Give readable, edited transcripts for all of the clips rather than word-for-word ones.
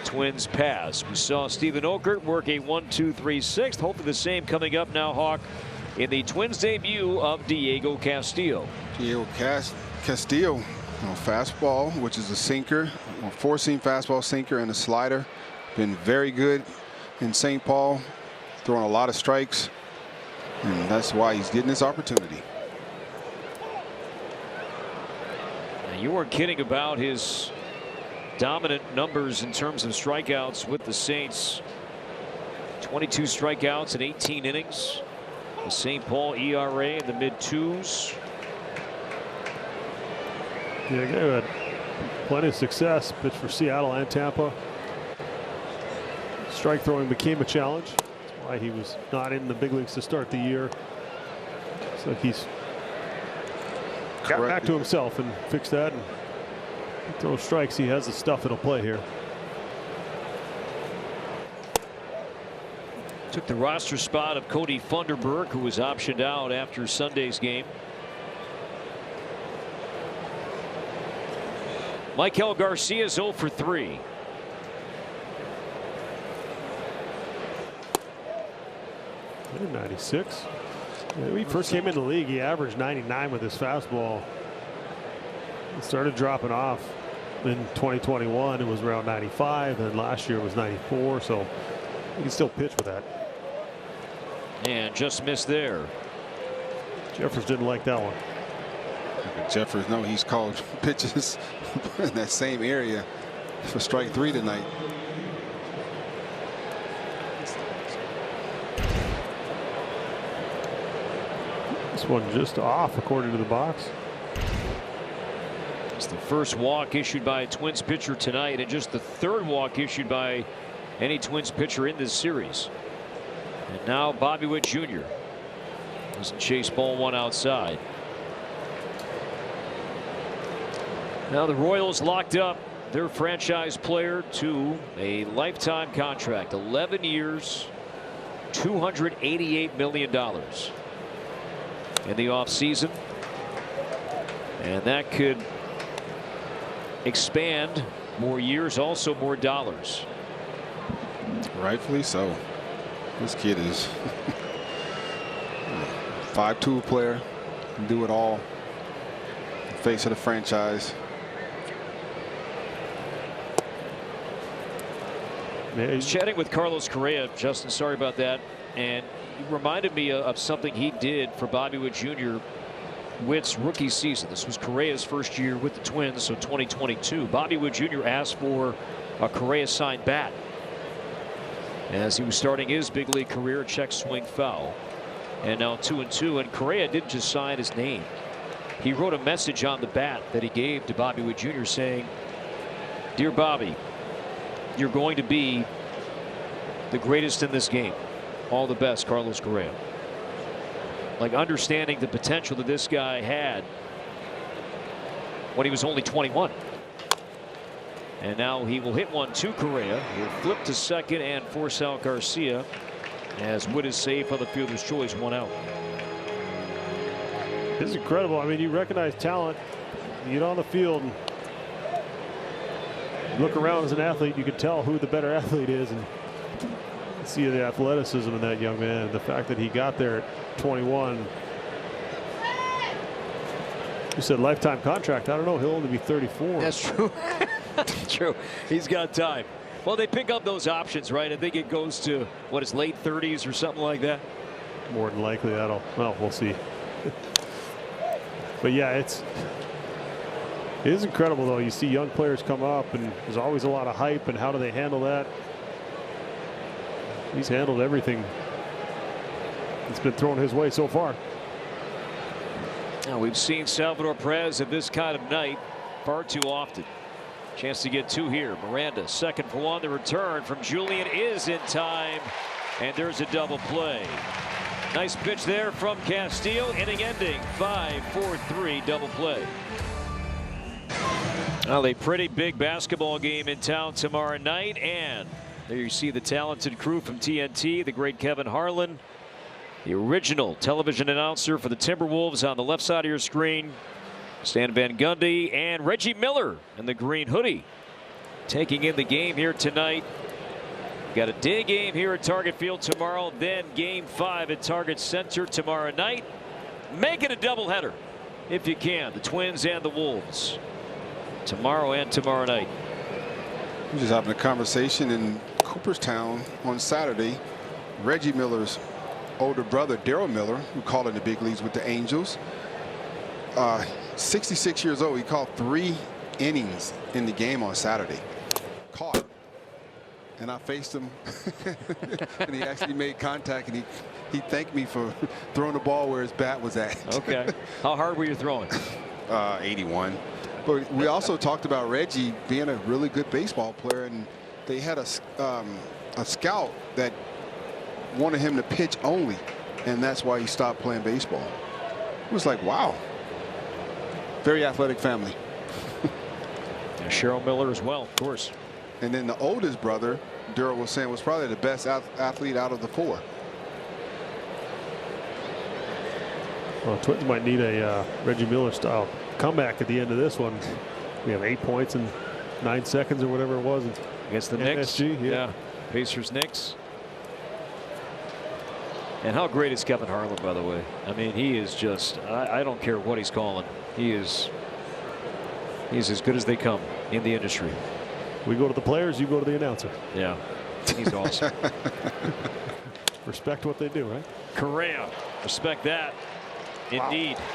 twins pass. We saw Stephen Okert work a 1-2-3-6. Hopefully the same coming up now, Hawk, in the Twins debut of Diego Castillo. Castillo, fastball, which is a sinker, four-seam fastball, sinker, and a slider. Been very good in St. Paul, throwing a lot of strikes, and that's why he's getting this opportunity. Now, you weren't kidding about his dominant numbers in terms of strikeouts with the Saints. 22 strikeouts in 18 innings. The St. Paul ERA in the mid-2s. Yeah, he had plenty of success. Pitched for Seattle and Tampa. Strike throwing became a challenge. That's why he was not in the big leagues to start the year. So he's got back to himself and fixed that. And throw strikes. He has the stuff that'll play here. Took the roster spot of Cody Funderburk, who was optioned out after Sunday's game. Michael Garcia is 0 for 3. And 96. When he first came into the league, he averaged 99 with his fastball. It started dropping off in 2021. It was around 95, and last year it was 94. So he can still pitch with that. And just missed there. Jeffers didn't like that one. Jeffers, no, he's called pitches in that same area for strike 3 tonight. This one just off according to the box. It's the first walk issued by a Twins pitcher tonight, and just the third walk issued by any Twins pitcher in this series. And now Bobby Witt Jr. doesn't chase ball one outside. Now the Royals locked up their franchise player to a lifetime contract, 11 years, $288 million in the offseason. And that could expand more years, also more dollars. Rightfully so. This kid is a 5-tool player, can do it all. Face of the franchise. I was chatting with Carlos Correa, Justin, sorry about that, and he reminded me of something he did for Bobby Witt Jr. Witt's rookie season. This was Correa's first year with the Twins, so 2022. Bobby Witt Jr. asked for a Correa signed bat as he was starting his big league career. Check swing foul, and now 2-2. And Correa didn't just sign his name. He wrote a message on the bat that he gave to Bobby Witt Jr. saying, "Dear Bobby, you're going to be the greatest in this game. All the best, Carlos Correa." Like, understanding the potential that this guy had when he was only 21. And now he will hit one to Correa. He'll flip to second and force out Garcia as Witt is safe on the fielder's choice, 1 out. This is incredible. I mean, you recognize talent, you get on the field and look around as an athlete, you can tell who the better athlete is, and see the athleticism in that young man. The fact that he got there at 21. You said lifetime contract. I don't know. He'll only be 34. That's true. True. He's got time. Well, they pick up those options, right? I think it goes to what, his late 30s or something like that. More than likely, well, we'll see. But yeah, it is incredible, though. You see young players come up, and there's always a lot of hype, and how do they handle that? He's handled everything that's been thrown his way so far. Now, we've seen Salvador Perez at this kind of night far too often. Chance to get 2 here. Miranda, second for 1. The return from Julian is in time, and there's a double play. Nice pitch there from Castillo. Inning ending, 5-4-3 double play. Well, a pretty big basketball game in town tomorrow night, and there you see the talented crew from TNT, the great Kevin Harlan, the original television announcer for the Timberwolves on the left side of your screen, Stan Van Gundy, and Reggie Miller in the green hoodie taking in the game here tonight. Got a day game here at Target Field tomorrow, then Game 5 at Target Center tomorrow night. Make it a doubleheader if you can. The Twins and the Wolves tomorrow and tomorrow night. We're just having a conversation in Cooperstown on Saturday. Reggie Miller's older brother, Daryl Miller, who called in the big leagues with the Angels, 66 years old. He called 3 innings in the game on Saturday. Caught. And I faced him, and he actually made contact, and he thanked me for throwing the ball where his bat was at. Okay. How hard were you throwing? 81. But we also talked about Reggie being a really good baseball player, and they had a scout that wanted him to pitch only, and that's why he stopped playing baseball. It was like, wow. Very athletic family. And Cheryl Miller as well, of course. And then the oldest brother, Daryl was saying, was probably the best athlete out of the 4. Well, Twins might need a Reggie Miller style comeback at the end of this one. We have 8 points in 9 seconds or whatever it was against the Knicks. Yeah. Pacers Knicks. And how great is Kevin Harlan, by the way? I mean, he is just, I don't care what he's calling. He's as good as they come in the industry. We go to the players, you go to the announcer. Yeah, he's awesome. Respect what they do, right? Correa, respect that. Indeed. Wow.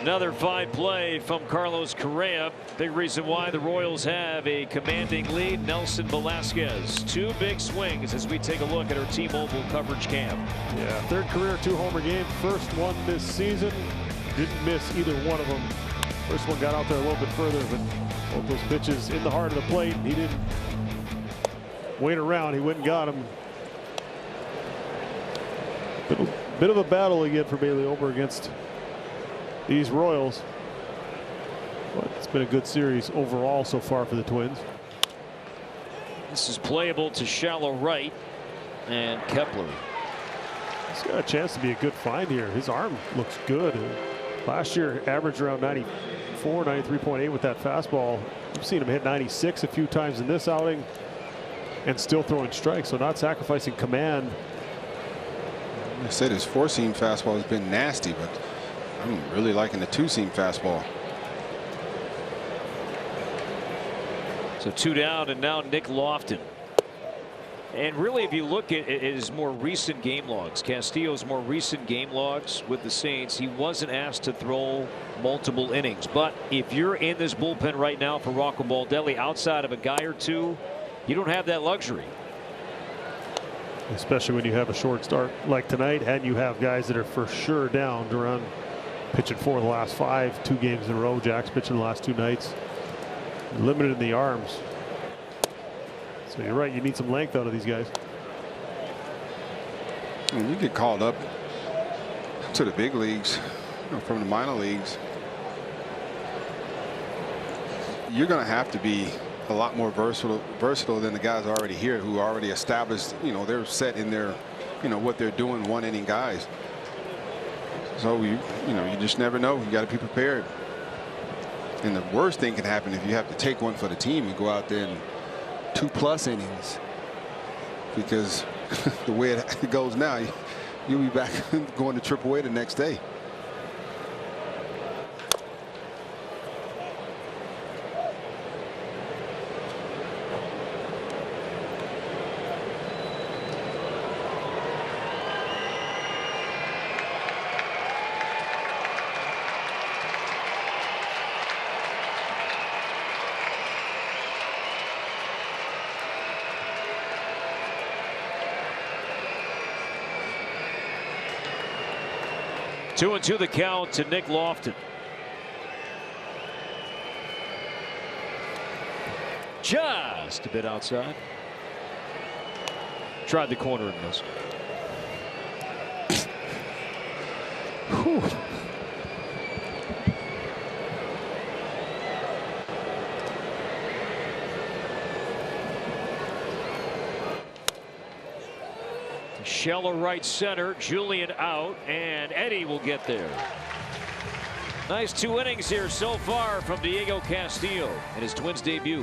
Another fine play from Carlos Correa. Big reason why the Royals have a commanding lead. Nelson Velasquez, 2 big swings as we take a look at our T-Mobile coverage cam. Yeah, 3rd career 2-homer game. First one this season. Didn't miss either one of them. First one got out there a little bit further, but both those pitches in the heart of the plate. He didn't wait around. He went and got him. Bit of a battle again for Bailey Ober against these Royals. But it's been a good series overall so far for the Twins. This is playable to shallow right, and Kepler. He's got a chance to be a good find here. His arm looks good. Last year averaged around 94, 93.8 with that fastball. We've seen him hit 96 a few times in this outing and still throwing strikes, so not sacrificing command. I said his 4-seam fastball has been nasty, but I'm really liking the 2-seam fastball. So 2 down, and now Nick Lofton. And really, if you look at his more recent game logs, Castillo's more recent game logs with the Saints, he wasn't asked to throw multiple innings. But if you're in this bullpen right now for Rocco Baldelli, outside of a guy or 2, you don't have that luxury. Especially when you have a short start like tonight, and you have guys that are for sure down. Duran pitching 4 of the last 5, 2 games in a row. Jack's pitching the last 2 nights. Limited in the arms. So you're right, you need some length out of these guys. When you get called up to the big leagues, from the minor leagues, you're going to have to be a lot more versatile than the guys already here who are already established. They're set in their, what they're doing, 1-inning guys. So you just never know. You got to be prepared. And the worst thing can happen if you have to take one for the team and go out there and 2+ innings, because the way it goes now, you'll be back going to AAA the next day. Two and two the count to Nick Lofton. Just a bit outside. Tried the corner and missed. Whew. Shallow right center. Julian out, and Eddie will get there. Nice 2 innings here so far from Diego Castillo in his Twins debut.